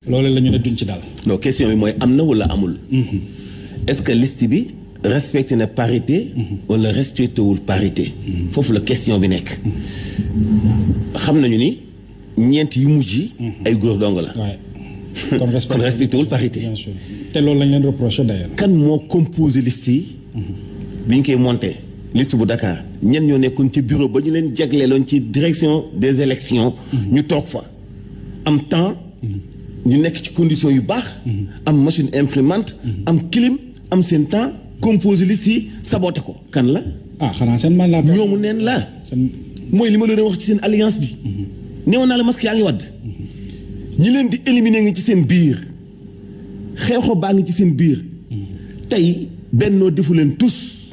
loolu la ñu ne duñ ci daal. non question bi mooy am na wala amul. est-ce que liste bi respecté na parité. wala respecté wul parité. foofu la question bi nekk. xam nañu ni ñeent yu mujj yi. ay góor dong la. kon respecté wul parité. bien sûr te loolu lañ leen reproché d'ailleurs. kan moo composé liste yi. bi ñu koy monté liste bu Dakar ñenn ñoo nekkoon ci bureau ba ñu leen jagleeloon ci direction des élections ñu toog fa am temps. ñu nekk ci conditions yu baax. am machine imprimante. am clim am seen temps composé liste yi saboté ko kan la. xanaa seen mandat. ñoomu neen la. mooy li ma leen wax ci seen alliance bi. neewoon naa la masque yaa ngi wadd. ñi leen di éliminer ngi ci seen biir. xeexoo baa ngi ci seen biir. tey bennoo defu leen tous.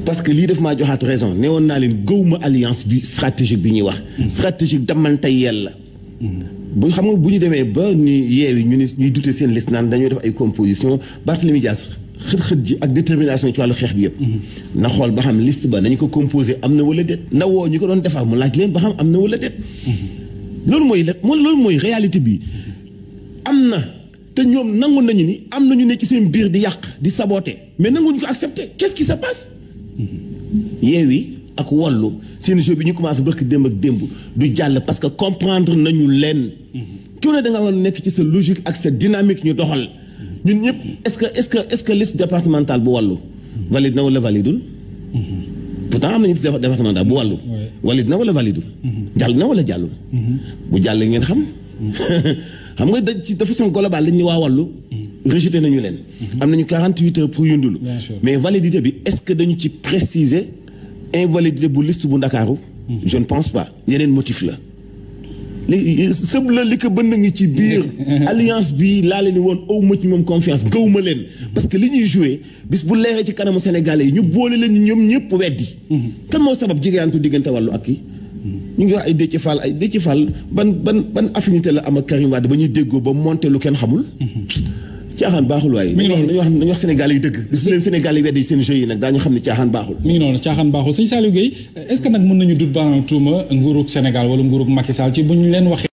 parce que lii def maa joxaat raison neewoon naa leen gëwuma alliance bi stratégique bi ñuy wax. stratégique damante yella. bu xam nga bu ñu demee ba ñu yeewi ñu ni ñuy dute seen liste naan dañoo def ay composition Barthélémy Dias xët-xët ji ak détermination ci wàllu xeex bi yëpp na xool ba xam liste ba nañu ko composé am na wala déet na woo ñu ko doon defar mu laaj leen ba xam am na wala déet loolu mooy réalité bi am na te ñoom nangu nañu ni am nañu ne ci seen biir di yàq di saboter mais nanguñu ko accepter qu'est-ce qui se passe yeewi ak wallou seen jeu bi ñu commencé bëgg démb ak démb du jàll parce que comprendre nañu leen. ku ne da nga war nekk ci sa logique ak sa dynamique ñu doxal ñun ñëpp est-ce que liste départementale bu wallou valide na wala validul. pourtant am na liste départementale bu wallou. valide na wala validul. jàll na wala jàllul. bu jàll ngeen xam. xam nga ci de façon globale dañ ni waa wallou. rejeté nañu leen. am nañu 48 heures pour yundulu. mais validité bi est-ce que dañu ci préciser. invalidité bu liste bu Ndakaaru je ne pense pas yeneen motif la li sëb la li ko bënn ngi ci biir alliance bi laa leen woon aw ma ci moom confiance gëw ma leen parce que li ñuy joué bis bu leeree ci kanamu Sénégalais yi ñu boole leen ñoom ñëpp weddi kan moo sabab jegeyantu diggante wàllu ak kii ñu ngi wax ay Déthié Fall ban affinité la am ak Karim Wade ba ñuy déggoo ba monté lu kenn xamul caaxaan baaxul waaye dañu wax Sénégal yi dëgg bis leen Sénégal yi weddi seen jeu yi nag daañu xam ne caaxaan baaxul mi ngi noonu caaxaan baaxul sëñ Saliou Gueye est-ce que nag mën nañu dut baanaam tuuma nguurug Sénégal wala nguurug Macky Sall ci bu ñu leen waxee